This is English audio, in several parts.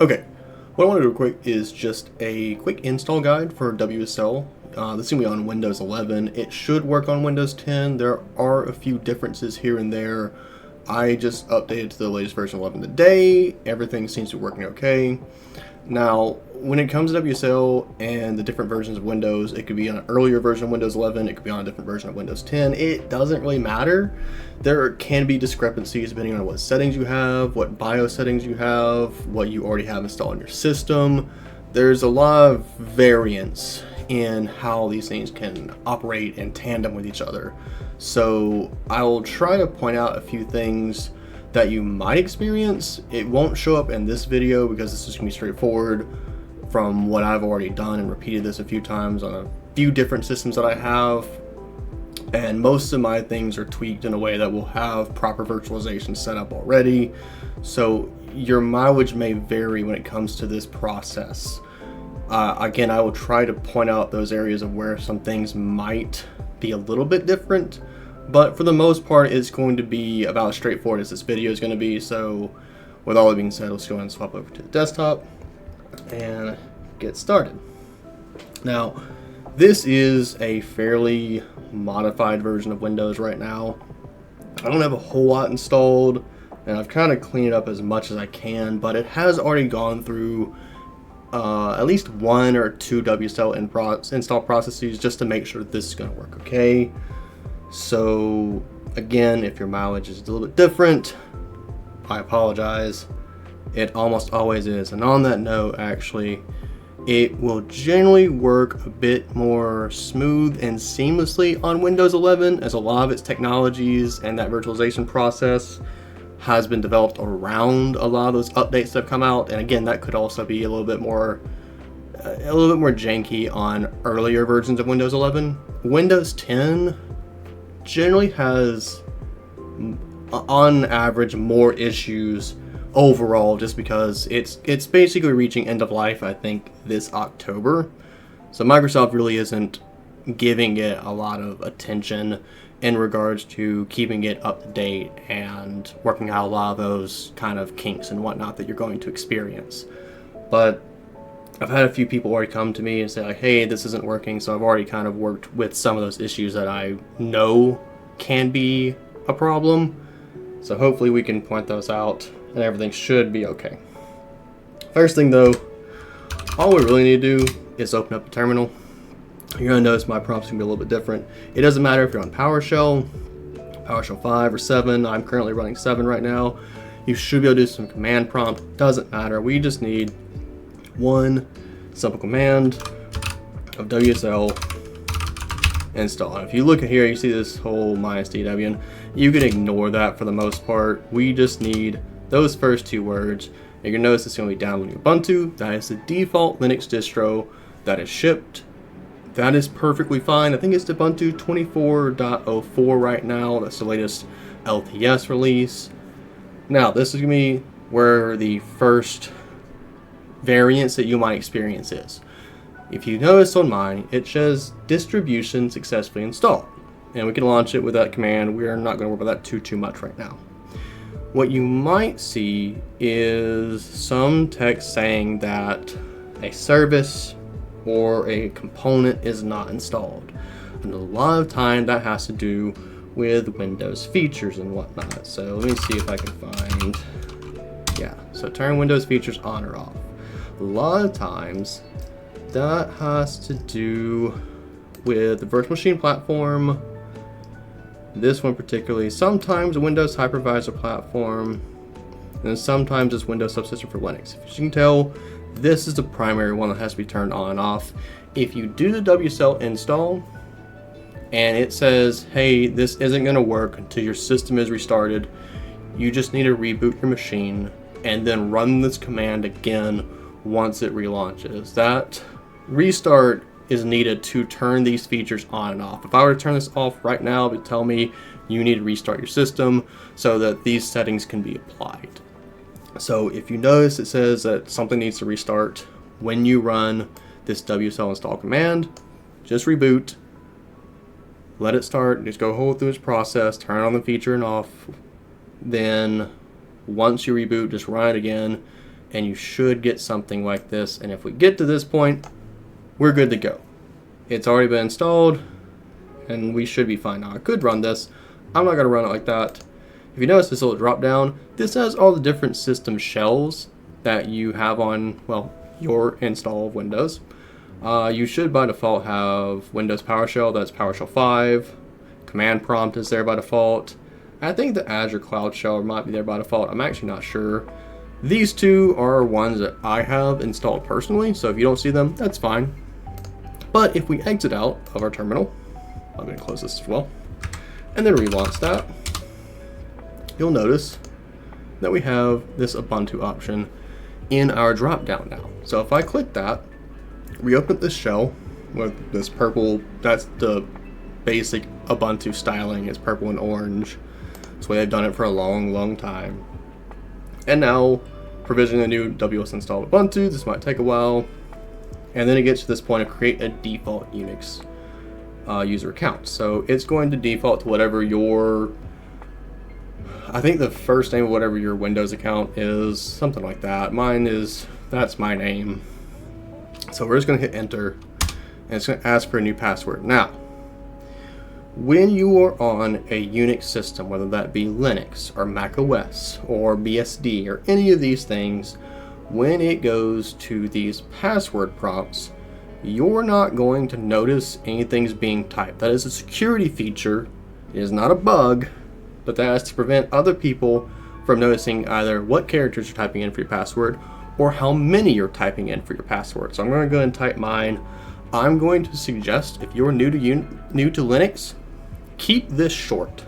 Okay, what I want to do quick is just a quick install guide for WSL. This is going to be on Windows 11. It should work on Windows 10. There are a few differences here and there. I just updated to the latest version 11 today. Everything seems to be working okay. Now, when it comes to WSL and the different versions of Windows, it could be on an earlier version of Windows 11, it could be on a different version of Windows 10. It doesn't really matter. There can be discrepancies depending on what settings you have, what BIOS settings you have, what you already have installed on your system. There's a lot of variance in how these things can operate in tandem with each other. So I'll try to point out a few things that you might experience. It won't show up in this video because this is going to be straightforward from what I've already done and repeated this a few times on a few different systems that I have. And most of my things are tweaked in a way that will have proper virtualization set up already. So your mileage may vary when it comes to this process. Again, I will try to point out those areas of where some things might be a little bit different, but for the most part, it's going to be about as straightforward as this video is going to be. So with all that being said, let's go ahead and swap over to the desktop and get started. Now, this is a fairly modified version of Windows right now. I don't have a whole lot installed, and I've kind of cleaned it up as much as I can, but it has already gone through at least one or two WSL install processes just to make sure this is going to work okay. So again, if your mileage is a little bit different, I apologize. It almost always is. And on that note, actually, it will generally work a bit more smooth and seamlessly on Windows 11, as a lot of its technologies and that virtualization process has been developed around a lot of those updates that have come out. And again, that could also be a little bit more janky on earlier versions of Windows 11. Windows 10 generally has, on average, more issues overall, just because it's basically reaching end of life, I think, this October. So Microsoft really isn't giving it a lot of attention in regards to keeping it up to date and working out a lot of those kind of kinks and whatnot that you're going to experience. But I've had a few people already come to me and say, like, hey, this isn't working. So I've already kind of worked with some of those issues that I know can be a problem. So hopefully we can point those out and everything should be okay. First thing though, all we really need to do is open up the terminal. You're going to notice my prompt's going to be a little bit different. It doesn't matter if you're on PowerShell 5 or 7. I'm currently running 7 right now. You should be able to do some command prompt. Doesn't matter. We just need one simple command of WSL install. And if you look at here, you see this whole -dw. You can ignore that for the most part. We just need those first two words. And you're going to notice it's going to be downloading Ubuntu. That is the default Linux distro that is shipped. That is perfectly fine. I think it's Ubuntu 24.04 right now. That's the latest LTS release. Now, this is going to be where the first variance that you might experience is. If you notice on mine, it says distribution successfully installed. And we can launch it with that command. We are not going to worry about that too much right now. What you might see is some text saying that a service or a component is not installed. And a lot of time that has to do with Windows features and whatnot. So let me see if I can find, so turn Windows features on or off. A lot of times that has to do with the virtual machine platform. This one particularly, sometimes Windows hypervisor platform, and sometimes it's Windows subsystem for Linux. As you can tell, this is the primary one that has to be turned on and off. If you do the WSL install and it says, hey, this isn't going to work until your system is restarted, you just need to reboot your machine and then run this command again once it relaunches. That restart is needed to turn these features on and off. If I were to turn this off right now, it would tell me you need to restart your system so that these settings can be applied. So if you notice it says that something needs to restart when you run this WSL install command, just reboot, let it start, just go through its process, turn on the feature and off. Then once you reboot, just run it again, and you should get something like this. And if we get to this point, we're good to go. It's already been installed, and we should be fine. Now, I could run this. I'm not going to run it like that. If you notice this little drop down, this has all the different system shells that you have on, well, your install of Windows. You should by default have Windows PowerShell, that's PowerShell 5. Command prompt is there by default. I think the Azure Cloud Shell might be there by default. I'm actually not sure. These two are ones that I have installed personally, so if you don't see them, that's fine. But if we exit out of our terminal, I'm going to close this as well, and then relaunch that, you'll notice that we have this Ubuntu option in our drop down now. So if I click that, we open up this shell with this purple, that's the basic Ubuntu styling, it's purple and orange. That's the way they've done it for a long time. And now provisioning a new WS installed Ubuntu, this might take a while. And then it gets to this point of create a default Unix user account. So it's going to default to whatever your, I think the first name of whatever your Windows account is, something like that. Mine is, that's my name. So we're just going to hit enter, and it's going to ask for a new password. Now, when you are on a Unix system, whether that be Linux or Mac OS or BSD or any of these things, when it goes to these password prompts, you're not going to notice anything's being typed. That is a security feature. It is not a bug, but that is to prevent other people from noticing either what characters you're typing in for your password or how many you're typing in for your password. So I'm going to go ahead and type mine. I'm going to suggest, if you're new to Linux, keep this short.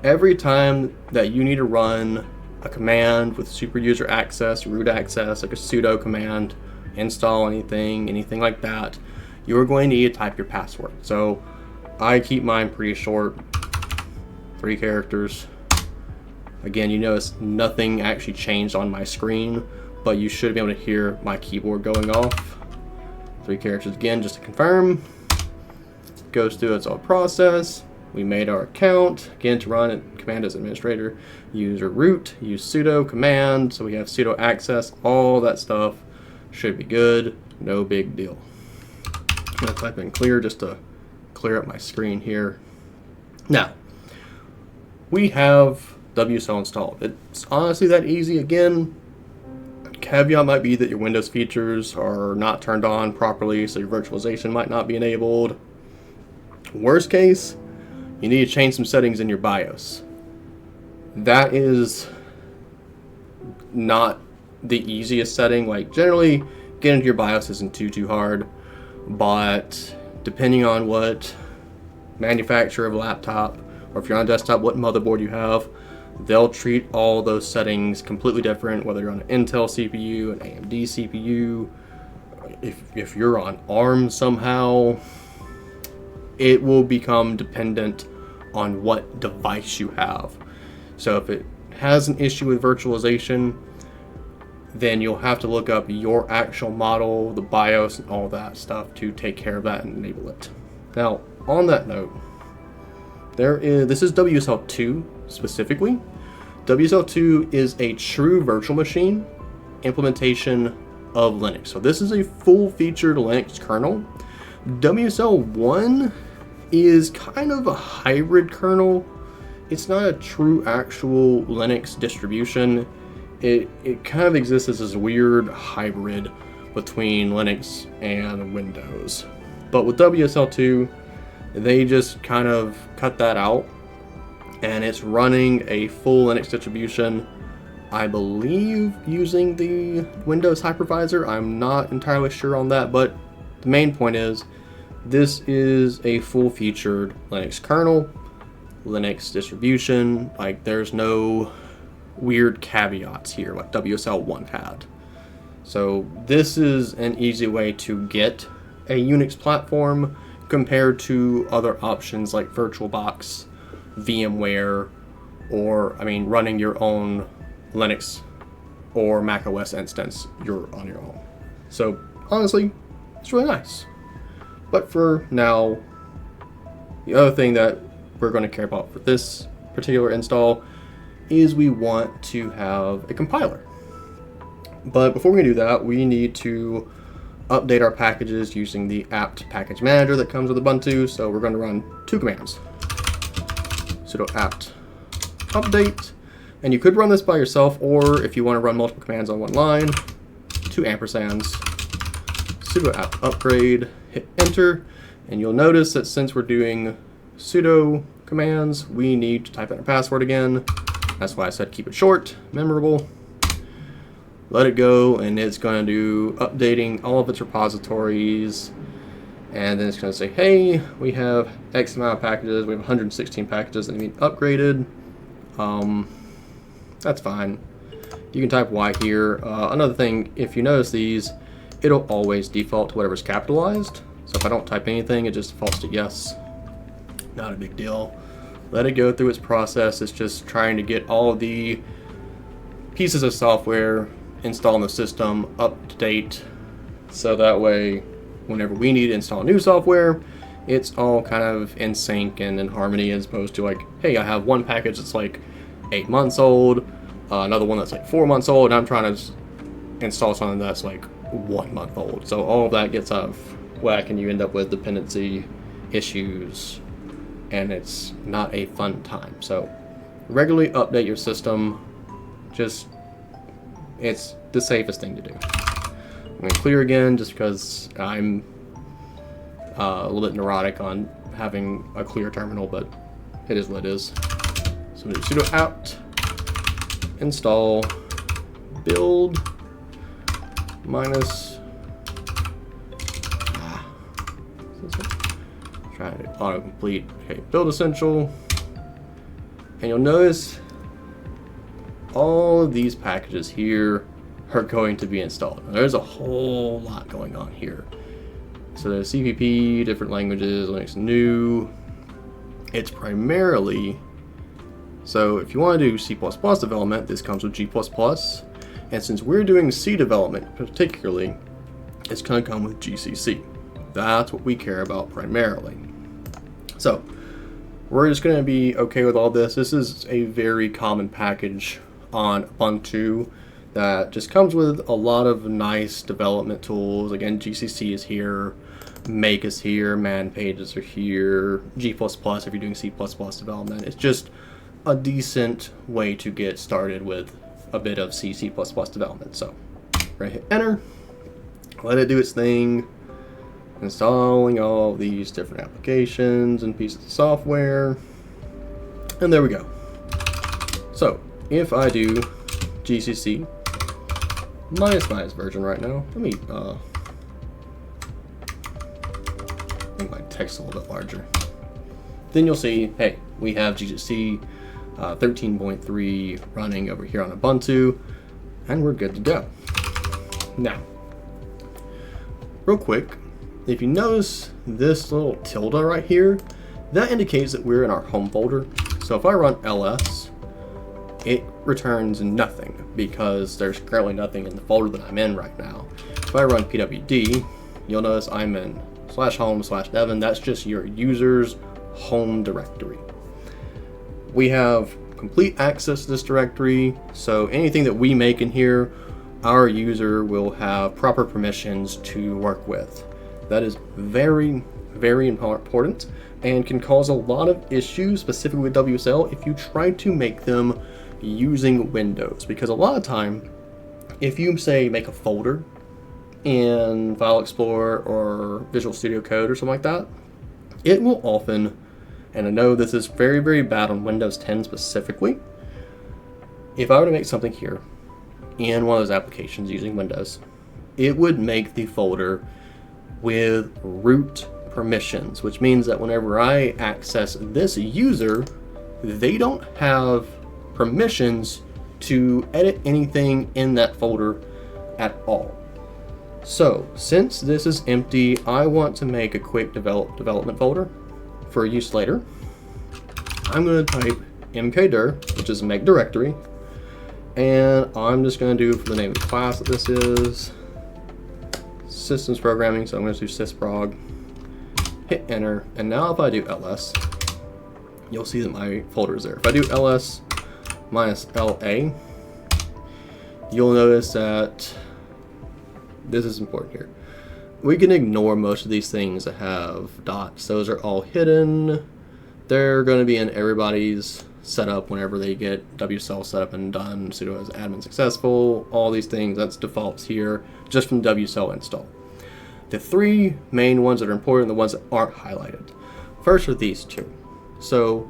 Every time that you need to run a command with super user access, root access, like a sudo command, install anything like that, you're going to need to type your password. So I keep mine pretty short, 3 characters. Again, you notice nothing actually changed on my screen, but you should be able to hear my keyboard going off. 3 characters again, just to confirm. Goes through its whole process. We made our account. Again, to run it, command as administrator, user root, use sudo command. So we have sudo access, all that stuff should be good. No big deal. I'm going to type in clear just to clear up my screen here. Now, we have WSL installed. It's honestly that easy. Again, caveat might be that your Windows features are not turned on properly, so your virtualization might not be enabled. Worst case, you need to change some settings in your BIOS. That is not the easiest setting. Like, generally, getting into your BIOS isn't too hard, but depending on what manufacturer of laptop, or if you're on a desktop, what motherboard you have, they'll treat all those settings completely different, whether you're on an Intel CPU, an AMD CPU, if you're on ARM somehow, it will become dependent on what device you have. So if it has an issue with virtualization, then you'll have to look up your actual model, the BIOS, and all that stuff to take care of that and enable it. Now, on that note, this is WSL 2 specifically. WSL 2 is a true virtual machine implementation of Linux. So this is a full-featured Linux kernel. WSL 1 is kind of a hybrid kernel. It's not a true actual Linux distribution. It kind of exists as this weird hybrid between Linux and Windows. But with WSL 2, they just kind of cut that out, and it's running a full Linux distribution, I believe using the Windows hypervisor. I'm not entirely sure on that, but the main point is this is a full-featured Linux kernel, Linux distribution. Like, there's no weird caveats here like WSL 1 had. So this is an easy way to get a Unix platform compared to other options like VirtualBox, VMware, or running your own Linux or Mac OS instance you're on your own. So honestly, it's really nice. But for now, the other thing that we're going to care about for this particular install is we want to have a compiler. But before we do that, we need to update our packages using the apt package manager that comes with Ubuntu. So we're going to run 2 commands. Sudo apt update. And you could run this by yourself, or if you want to run multiple commands on one line, 2 ampersands, sudo apt upgrade, hit enter, and you'll notice that since we're doing sudo commands, we need to type in our password again. That's why I said keep it short, memorable. Let it go, and it's going to do updating all of its repositories, and then it's going to say, hey, we have X amount of packages, we have 116 packages that need upgraded. That's fine. You can type Y here. Another thing, if you notice these, it'll always default to whatever's capitalized. So if I don't type anything, it just defaults to yes. Not a big deal. Let it go through its process. It's just trying to get all of the pieces of software installed in the system up to date. So that way, whenever we need to install new software, it's all kind of in sync and in harmony, as opposed to like, hey, I have one package that's like 8 months old, another one that's like 4 months old, and I'm trying to install something that's like 1 month old. So all of that gets out of whack, and you end up with dependency issues, and it's not a fun time. So regularly update your system. It's the safest thing to do. I'm going to clear again just because I'm a little bit neurotic on having a clear terminal, but it is what it is. So we do sudo apt install build minus try to autocomplete. Okay, build essential, and you'll notice all of these packages here are going to be installed. Now, there's a whole lot going on here. So there's CPP, different languages, Linux new. It's primarily, so if you want to do C++ development, this comes with G++. And since we're doing C development particularly, it's going to come with GCC. That's what we care about primarily. So we're just going to be okay with all this. This is a very common package on Ubuntu that just comes with a lot of nice development tools. Again, GCC is here, Make is here, Man Pages are here, G++ if you're doing C++ development. It's just a decent way to get started with a bit of C++ development. So we're going to hit enter, let it do its thing, installing all these different applications and pieces of software, and there we go. So if I do GCC minus version right now, let me make my text a little bit larger. Then you'll see, hey, we have GCC 13.3 running over here on Ubuntu, and we're good to go. Now, real quick, if you notice this little tilde right here, that indicates that we're in our home folder. So if I run ls, it returns nothing because there's currently nothing in the folder that I'm in right now. If I run pwd, you'll notice I'm in /home/Devon. That's just your user's home directory. We have complete access to this directory, so anything that we make in here, our user will have proper permissions to work with. That is very, very important and can cause a lot of issues, specifically with WSL, if you try to make them using Windows. Because a lot of time, if you say make a folder in File Explorer or Visual Studio Code or something like that, it will often, and I know this is very, very bad on Windows 10 specifically, if I were to make something here in one of those applications using Windows, it would make the folder with root permissions, which means that whenever I access this user, they don't have permissions to edit anything in that folder at all. So since this is empty, I want to make a quick development folder for use later. I'm going to type mkdir, which is make directory, and I'm just going to do for the name of the class that this is systems programming, so I'm going to do sysprog, hit enter, and now if I do ls, you'll see that my folder is there. If I do ls -la, you'll notice that this is important here. We can ignore most of these things that have dots. Those are all hidden. They're going to be in everybody's setup whenever they get WSL set up and done. Sudo as admin successful, all these things, that's defaults here just from WSL install. The three main ones that are important, the ones that aren't highlighted. First are these two. So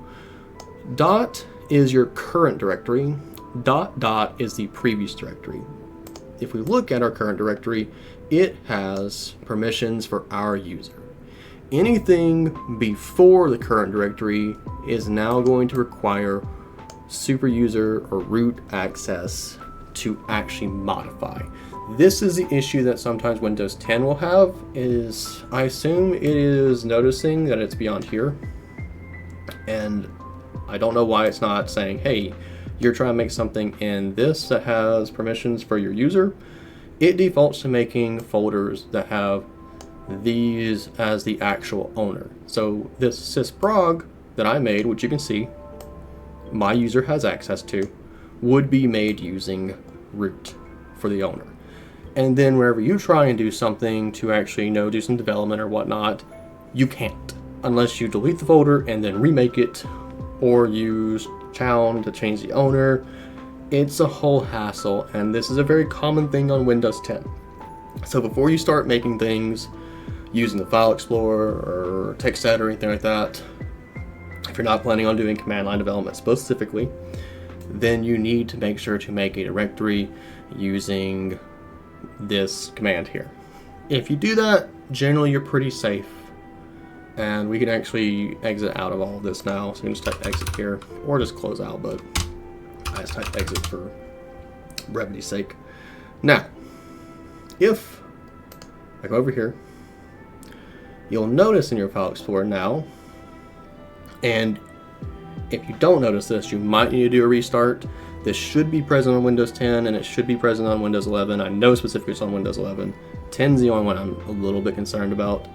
dot is your current directory, dot is the previous directory. If we look at our current directory, it has permissions for our user. Anything before the current directory is now going to require super user or root access to actually modify. This is the issue that sometimes Windows 10 will have, is I assume it is noticing that it's beyond here. And I don't know why it's not saying, hey, you're trying to make something in this that has permissions for your user. It defaults to making folders that have these as the actual owner. So this sysprog that I made, which you can see my user has access to, would be made using root for the owner. And then wherever you try and do something to actually, do some development or whatnot, you can't unless you delete the folder and then remake it, or use chown to change the owner. It's a whole hassle, and this is a very common thing on Windows 10. So before you start making things using the File Explorer or text editor or anything like that, if you're not planning on doing command line development specifically, then you need to make sure to make a directory using this command here. If you do that, generally you're pretty safe. And we can actually exit out of all of this now. So we can just type exit here, or just close out, but I just type exit for brevity's sake. Now, if I go over here, you'll notice in your File Explorer now, and if you don't notice this, you might need to do a restart. This should be present on Windows 10, and it should be present on Windows 11. I know specifically it's on Windows 11. 10's the only one I'm a little bit concerned about.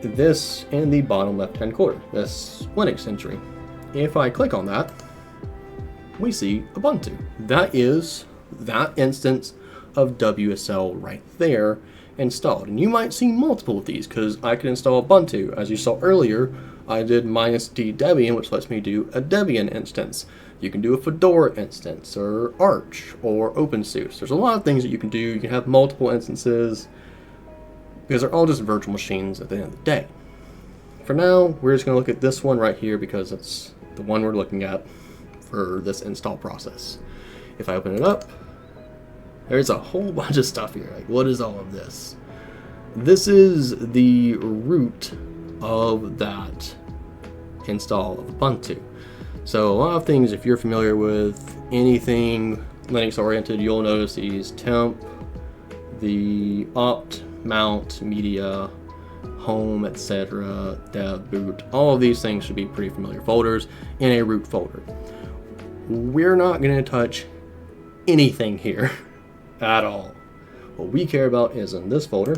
This in the bottom left-hand corner, this Linux entry. If I click on that, we see Ubuntu. That is that instance of WSL right there installed. And you might see multiple of these because I can install Ubuntu. As you saw earlier, I did -d Debian, which lets me do a Debian instance. You can do a Fedora instance, or Arch, or OpenSUSE. There's a lot of things that you can do. You can have multiple instances, because they're all just virtual machines at the end of the day. For now, we're just going to look at this one right here because it's the one we're looking at for this install process. If I open it up, there's a whole bunch of stuff here. Like, what is all of this? This is the root of that install of Ubuntu. So a lot of things, if you're familiar with anything Linux oriented, you'll notice these temp, the opt, mount, media, home, etc., dev, boot. All of these things should be pretty familiar folders in a root folder. We're not going to touch anything here at all. What we care about is in this folder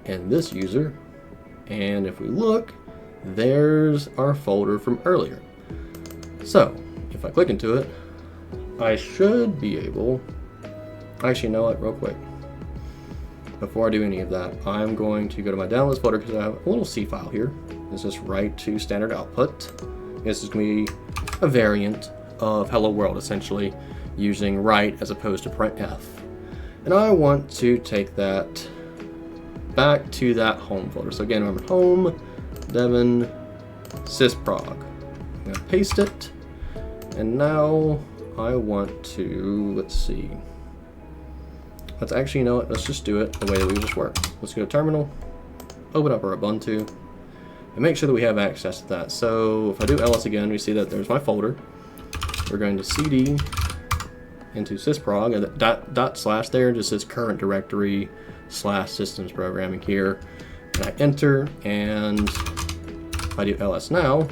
and this user, and if we look, there's our folder from earlier. So if I click into it, I should be able, actually, you know what, real quick, before I do any of that, I'm going to go to my downloads folder because I have a little C file here. This is write to standard output. This is going to be a variant of hello world, essentially, using write as opposed to printf. And I want to take that back to that home folder. So again, I'm at home, Devon, sysprog. I'm going to paste it. And now I want to, let's see. Let's actually, you know what, let's just do it the way that we just worked. Let's go to terminal, open up our Ubuntu, and make sure that we have access to that. So if I do ls again, we see that there's my folder. We're going to cd into sysprog, and dot slash there just says current directory / systems programming here. And I enter, and if I do ls now,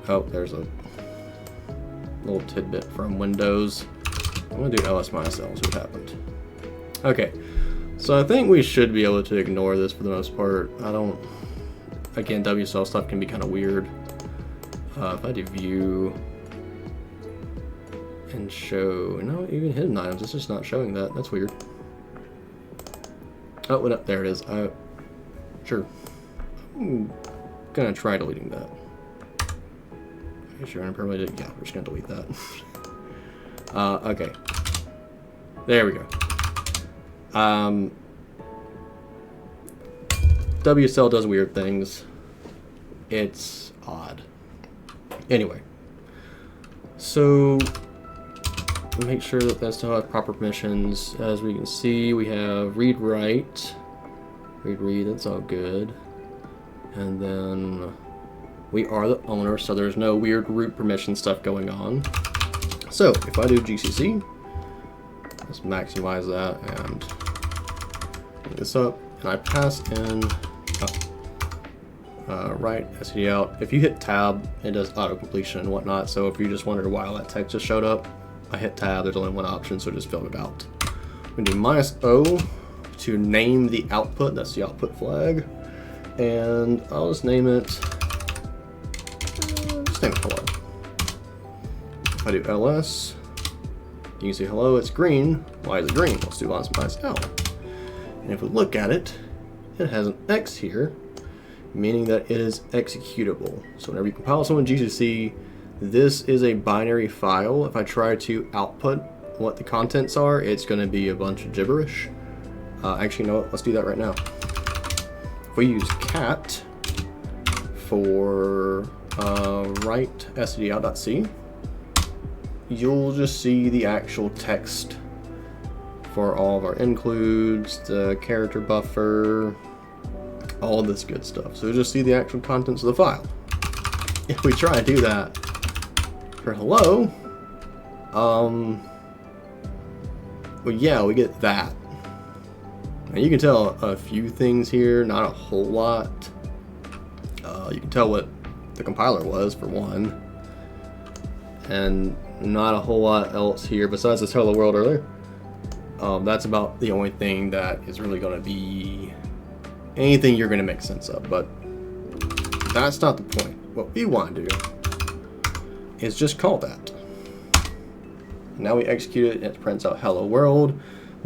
oh, there's a little tidbit from Windows. I'm going to do ls -l, see what happened. Okay, so I think we should be able to ignore this for the most part. Again, WSL stuff can be kind of weird. If I do view and show, no, even hidden items, it's just not showing that. That's weird. Oh, no, there it is. Sure. I'm gonna try deleting that. Are you sure I'm permitted? Yeah, we're just gonna delete that. Okay. There we go. WSL does weird things. It's odd. Anyway. So, make sure that that still has proper permissions. As we can see, we have read, write, read, that's all good. And then we are the owner, so there's no weird root permission stuff going on. So, if I do GCC, let's maximize that and bring this up, and I pass in write STD out. If you hit tab, it does auto completion and whatnot. So if you just wondered why all that text just showed up, I hit tab. There's only one option, so just fill it out. We do -O to name the output. That's the output flag, and I'll just name it. Just name it hello. If I do ls, you can see hello. It's green. Why is it green? Let's do -L. And if we look at it, it has an X here, meaning that it is executable. So whenever you compile someone GCC, this is a binary file. If I try to output what the contents are, it's going to be a bunch of gibberish. Actually, you know what? Let's do that right now. If we use cat for write stdout.c, you'll just see the actual text for all of our includes, the character buffer, all this good stuff. So just see the actual contents of the file. If we try to do that for hello, well, yeah, we get that. And you can tell a few things here, not a whole lot. You can tell what the compiler was, for one, and not a whole lot else here besides this hello world earlier. That's about the only thing that is really going to be anything you're going to make sense of, but that's not the point. What we want to do is just call that. Now we execute it and it prints out hello world,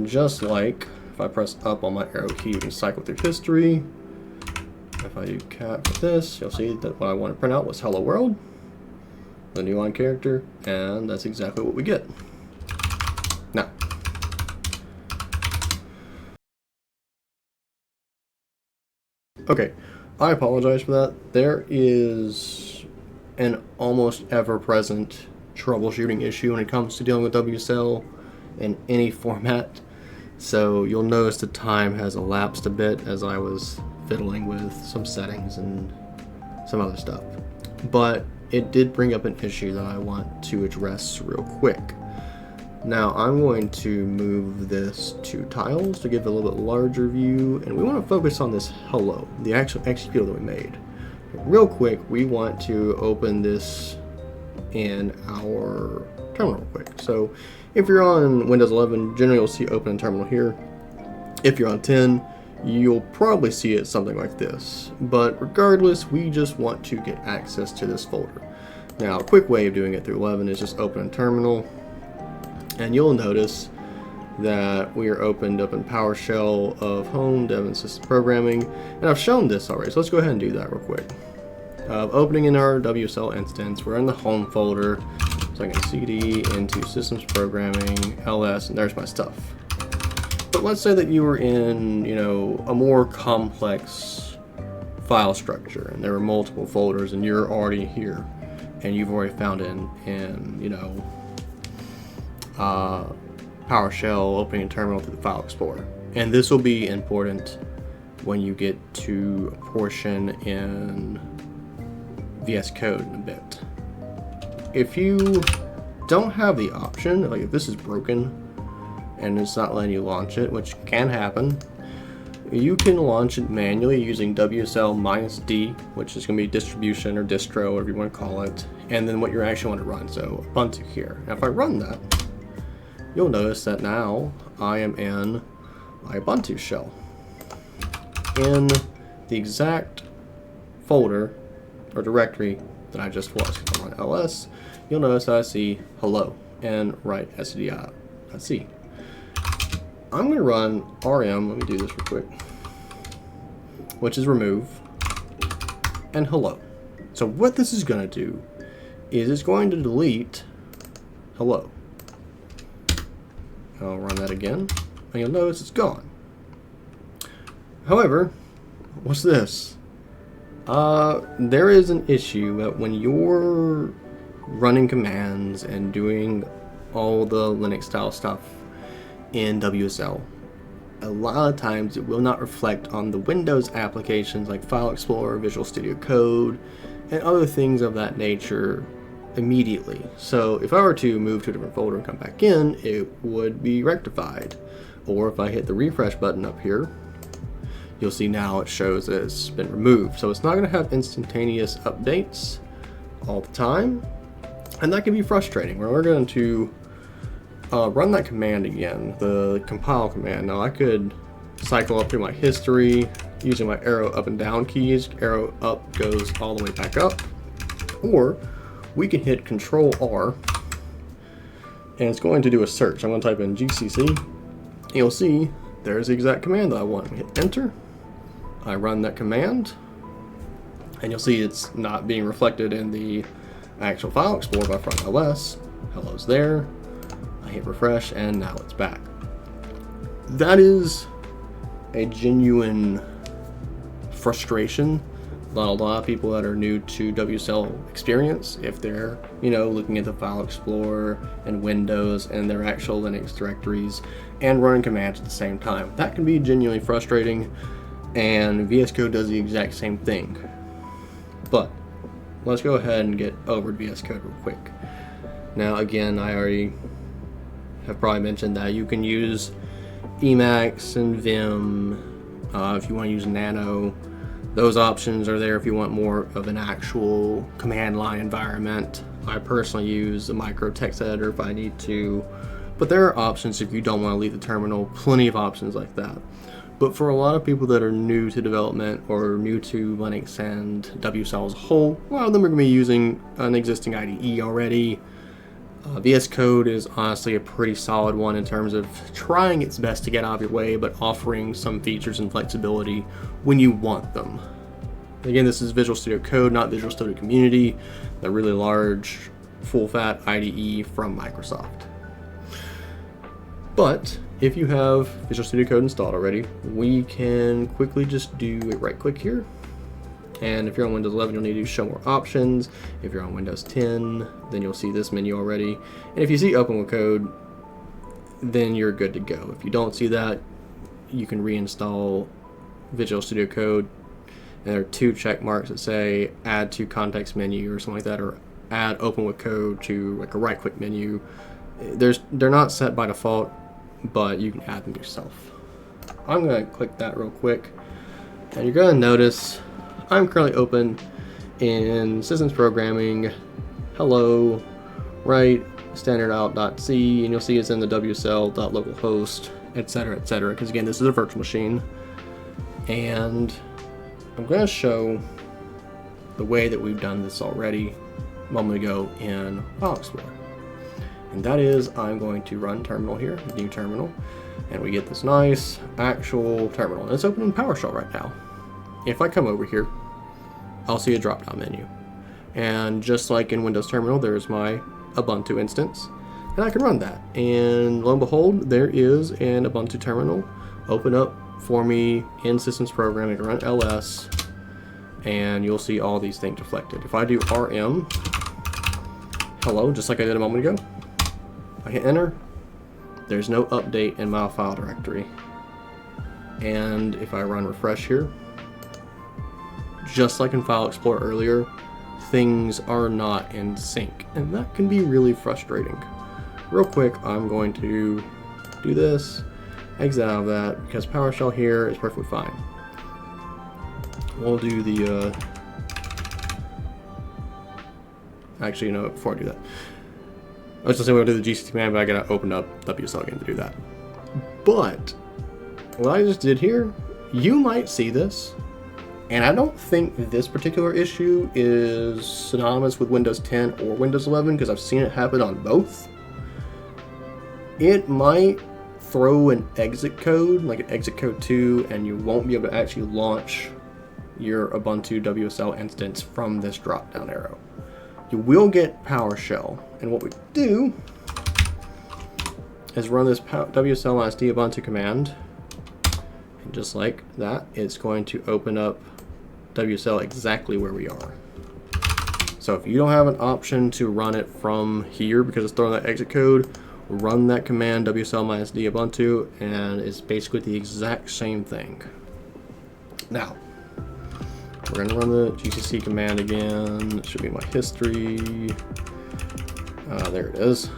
just like if I press up on my arrow key, you can cycle through history. If I do cat for this, you'll see that what I want to print out was hello world, the new line character, and that's exactly what we get. Now, okay, I apologize for that. There is an almost ever-present troubleshooting issue when it comes to dealing with WSL in any format. So you'll notice the time has elapsed a bit as I was fiddling with some settings and some other stuff. But it did bring up an issue that I want to address real quick. Now I'm going to move this to tiles to give it a little bit larger view, and we want to focus on this hello, the actual executable that we made. Real quick, we want to open this in our terminal real quick. So if you're on Windows 11, generally you'll see open in terminal here. If you're on 10, you'll probably see it something like this. But regardless, we just want to get access to this folder. Now, a quick way of doing it through 11 is just open in terminal. And you'll notice that we are opened up in PowerShell of Home, Dev and System Programming. And I've shown this already, so let's go ahead and do that real quick. Opening in our WSL instance, we're in the Home folder. So I can cd into Systems Programming, ls, and there's my stuff. But let's say that you were in, you know, a more complex file structure, and there were multiple folders, and you're already here, and you've already found in you know, PowerShell opening a terminal through the File Explorer. And this will be important when you get to a portion in VSCode in a bit. If you don't have the option, like if this is broken and it's not letting you launch it, which can happen, you can launch it manually using WSL-D, which is going to be distribution or distro, whatever you want to call it, and then what you actually want to run, so Ubuntu here. Now if I run that, you'll notice that now I am in my Ubuntu shell. In the exact folder or directory that I just was. If I'm on ls, you'll notice that I see hello and write stdi.c. I'm going to run rm, let me do this real quick, which is remove, and hello. So what this is going to do is it's going to delete hello. I'll run that again, and you'll notice it's gone. However, what's this? There is an issue that when you're running commands and doing all the Linux style stuff in WSL, a lot of times it will not reflect on the Windows applications like File Explorer, Visual Studio Code, and other things of that nature immediately. So if I were to move to a different folder and come back in, it would be rectified. Or if I hit the refresh button up here, you'll see now it shows that it's been removed. So it's not going to have instantaneous updates all the time, and that can be frustrating. We're going to run that command again, the compile command. Now I could cycle up through my history using my arrow up and down keys. Arrow up goes all the way back up, or we can hit Control R, and it's going to do a search. I'm going to type in GCC, and you'll see there's the exact command that I want. We hit Enter, I run that command, and you'll see it's not being reflected in the actual File Explorer by Front OS. Hello's there. I hit refresh, and now it's back. That is a genuine frustration that a lot of people that are new to WSL experience, if they're, looking at the File Explorer and Windows and their actual Linux directories and running commands at the same time. That can be genuinely frustrating, and VSCode does the exact same thing. But let's go ahead and get over to VSCode real quick. Now again, I already have probably mentioned that you can use Emacs and Vim if you want to use Nano. Those options are there if you want more of an actual command line environment. I personally use the micro text editor if I need to, but there are options if you don't want to leave the terminal, plenty of options like that. But for a lot of people that are new to development or new to Linux and WSL as a whole, a lot of them are going to be using an existing IDE already. VSCode is honestly a pretty solid one in terms of trying its best to get out of your way, but offering some features and flexibility when you want them. Again, this is Visual Studio Code, not Visual Studio Community, the really large, full-fat IDE from Microsoft. But if you have Visual Studio Code installed already, we can quickly just do a right-click here. And if you're on Windows 11, you'll need to show more options. If you're on Windows 10, then you'll see this menu already. And if you see Open with Code, then you're good to go. If you don't see that, you can reinstall Visual Studio Code. And there are two check marks that say add to context menu or something like that, or add Open with Code to like a right-click menu. They're not set by default, but you can add them yourself. I'm going to click that real quick, and you're going to notice I'm currently open in systems programming, hello, right, standardout.c, and you'll see it's in the wsl.localhost, etc., etc., because again, this is a virtual machine. And I'm going to show the way that we've done this already a moment ago in File Explorer. And that is, I'm going to run terminal here, new terminal, and we get this nice actual terminal. And it's open in PowerShell right now. If I come over here, I'll see a drop-down menu. And just like in Windows Terminal, there's my Ubuntu instance, and I can run that. And lo and behold, there is an Ubuntu terminal open up for me in systems programming. Run ls, and you'll see all these things reflected. If I do rm, hello, just like I did a moment ago, I hit enter, there's no update in my file directory. And if I run refresh here, just like in File Explorer earlier, things are not in sync, and that can be really frustrating. Real quick, I'm going to do this, exit out of that, because PowerShell here is perfectly fine. We'll do the, actually, before I do that, I was just saying we'll do the GCC command, but I gotta open up WSL again to do that. But what I just did here, you might see this, and I don't think this particular issue is synonymous with Windows 10 or Windows 11, because I've seen it happen on both. it might throw an exit code, like an exit code 2, and you won't be able to actually launch your Ubuntu WSL instance from this drop down arrow. You will get PowerShell, and what we do is run this WSL-d Ubuntu command, and just like that, it's going to open up WSL exactly where we are. So if you don't have an option to run it from here because it's throwing that exit code, run that command WSL-d Ubuntu, and it's basically the exact same thing. Now, we're going to run the GCC command again. It should be my history. There it is.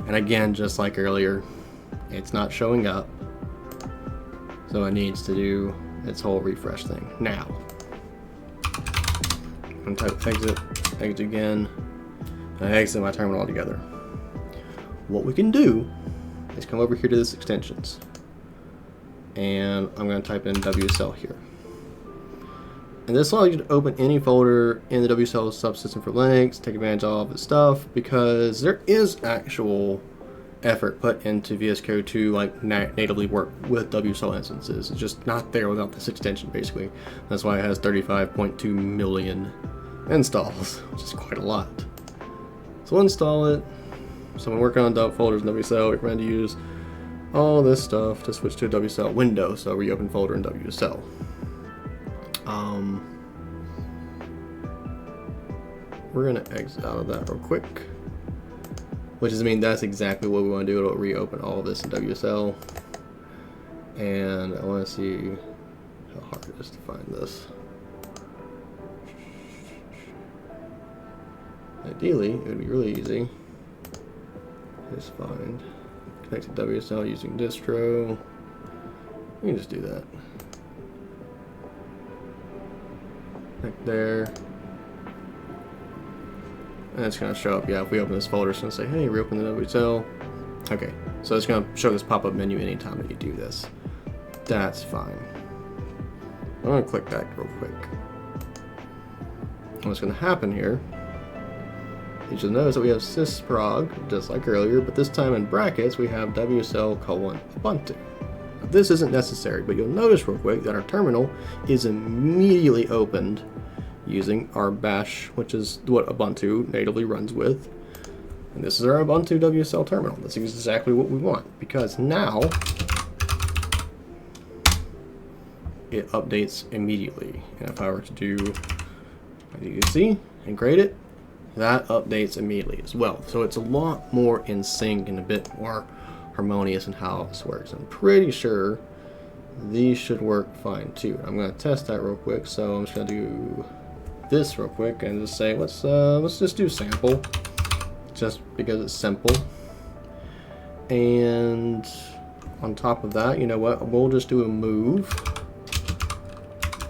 And again, just like earlier, it's not showing up. So it needs to do its whole refresh thing. Now, I'm going to type exit again, and I exit my terminal altogether. What we can do is come over here to this extensions, and I'm going to type in WSL here. And this allows you to open any folder in the WSL subsystem for Linux, take advantage of all of this stuff, because there is actual effort put into VS Code to like natively work with WSL instances. It's just not there without this extension, basically. That's why it has 35.2 million installs, which is quite a lot. So we'll install it. So when working on dump folders in WSL, we recommend to use all this stuff to switch to a WSL window. So reopen folder in WSL. We're gonna exit out of that real quick, which is, I mean, that's exactly what we want to do. It'll reopen all of this in WSL, and I want to see how hard it is to find this. Ideally, it would be really easy. Just find connect to WSL using distro. We can just do that. Right there. And it's going to show up, yeah, if we open this folder, it's going to say, hey, reopen the WSL. Okay, so it's going to show this pop-up menu anytime that you do this. That's fine. I'm going to click that real quick. And what's going to happen here, you should notice that we have sysprog, just like earlier, but this time in brackets, we have WSL:/Ubuntu. Now, this isn't necessary, but you'll notice real quick that our terminal is immediately opened using our bash, which is what Ubuntu natively runs with. And this is our Ubuntu WSL terminal. That's exactly what we want, because now it updates immediately. And if I were to do, as you can see, and grade it, that updates immediately as well. So it's a lot more in sync and a bit more harmonious in how this works. I'm pretty sure these should work fine too. I'm going to test that real quick. So I'm just going to do this real quick and just say let's just do sample, just because it's simple. And on top of that, you know what, we'll just do a move.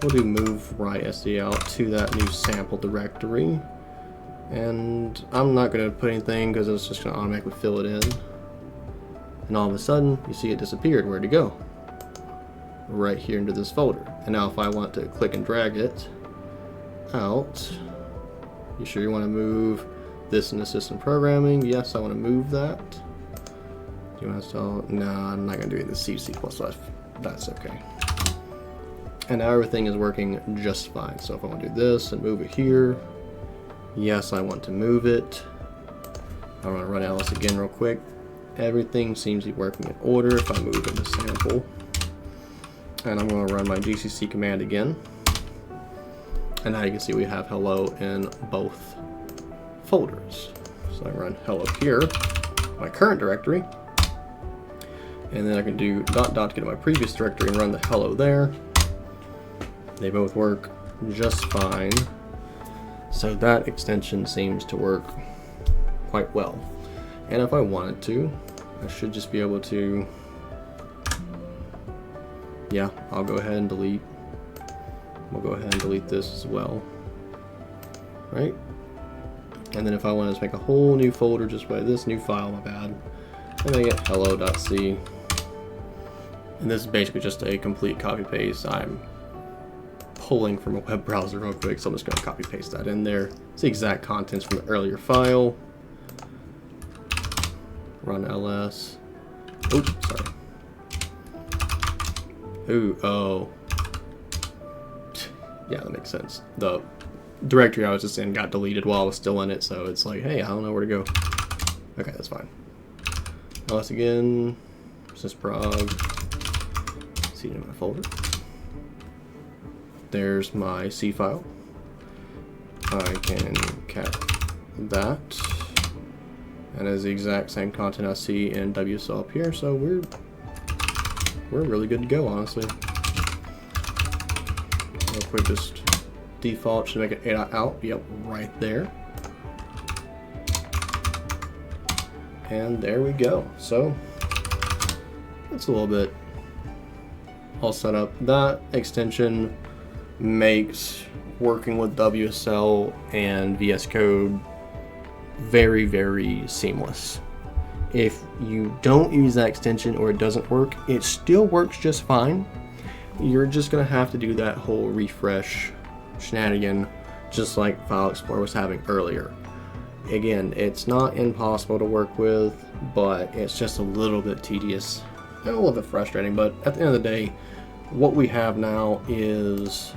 We'll do move right SDL to that new sample directory, and I'm not going to put anything because it's just going to automatically fill it in. And all of a sudden you see it disappeared. Where'd it go? Right here into this folder. And now if I want to click and drag it out, you sure you want to move this into system programming? Yes, I want to move that. Do you want to install? No, I'm not going to do it in the C++. That's okay. And now everything is working just fine. So if I want to do this and move it here, yes, I want to move it. I want to run ls again real quick. Everything seems to be working in order. If I move into sample, and I'm going to run my GCC command again. And now you can see we have hello in both folders. So I run hello here, my current directory, and then I can do dot to get to my previous directory and run the hello there. They both work just fine. So that extension seems to work quite well. And if I wanted to, I should just be able to, yeah, I'll go ahead and delete. We'll go ahead and delete this as well, right? And then if I want to make a whole new folder just by this new file, my bad, I'm going to get hello.c. And this is basically just a complete copy paste. I'm pulling from a web browser real quick, so I'm just going to copy paste that in there. It's the exact contents from the earlier file. run ls. Oops, sorry. Ooh, oh. Yeah, that makes sense. The directory I was just in got deleted while I was still in it, so it's like, hey, I don't know where to go. Okay, that's fine. ls again, sysprog, see it in my folder. There's my C file. I can cat that, and it's the exact same content I see in WSL up here, so we're really good to go, honestly. Real quick, just default should make it out. Yep, right there. And there we go. So it's a little bit all set up. That extension makes working with WSL and VSCode very, very seamless. If you don't use that extension or it doesn't work, it still works just fine. You're just gonna have to do that whole refresh shenanigan, just like File Explorer was having earlier. Again, it's not impossible to work with, but it's just a little bit tedious and a little bit frustrating. But at the end of the day, what we have now is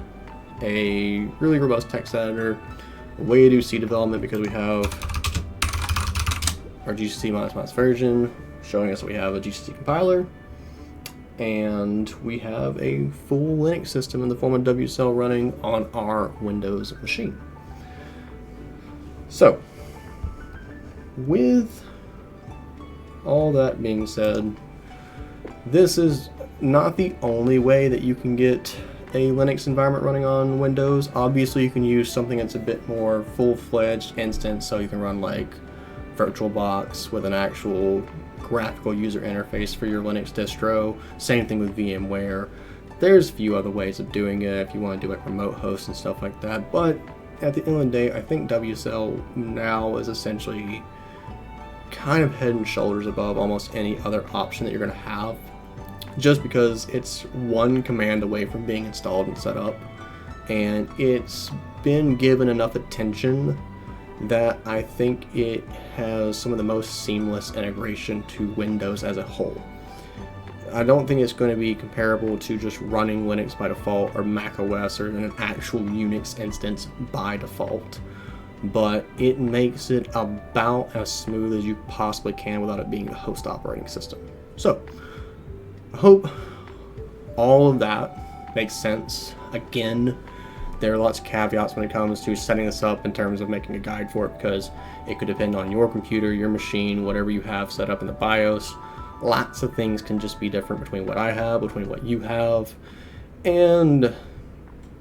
a really robust text editor, a way to do C development because we have our GCC --+ version showing us that we have a GCC compiler, and we have a full Linux system in the form of WSL running on our Windows machine. So, with all that being said, this is not the only way that you can get a Linux environment running on Windows. Obviously, you can use something that's a bit more full-fledged instance, so you can run like VirtualBox with an actual graphical user interface for your Linux distro. Same thing with VMware. There's a few other ways of doing it if you want to do like remote hosts and stuff like that, but at the end of the day, I think WSL now is essentially kind of head and shoulders above almost any other option that you're going to have, just because it's one command away from being installed and set up, and it's been given enough attention that I think it has some of the most seamless integration to Windows as a whole. I don't think it's going to be comparable to just running Linux by default or Mac OS or an actual Unix instance by default, but it makes it about as smooth as you possibly can without it being a host operating system. So, I hope all of that makes sense. Again, there are lots of caveats when it comes to setting this up in terms of making a guide for it, because it could depend on your computer, your machine, whatever you have set up in the BIOS. Lots of things can just be different between what I have, between what you have, and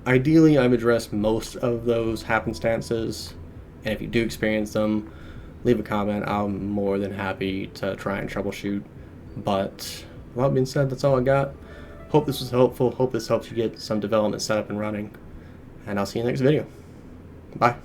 ideally I've addressed most of those happenstances, and if you do experience them, leave a comment. I'm more than happy to try and troubleshoot. But with that being said, that's all I got. Hope this was helpful. Hope this helps you get some development set up and running, and I'll see you in the next video. Bye.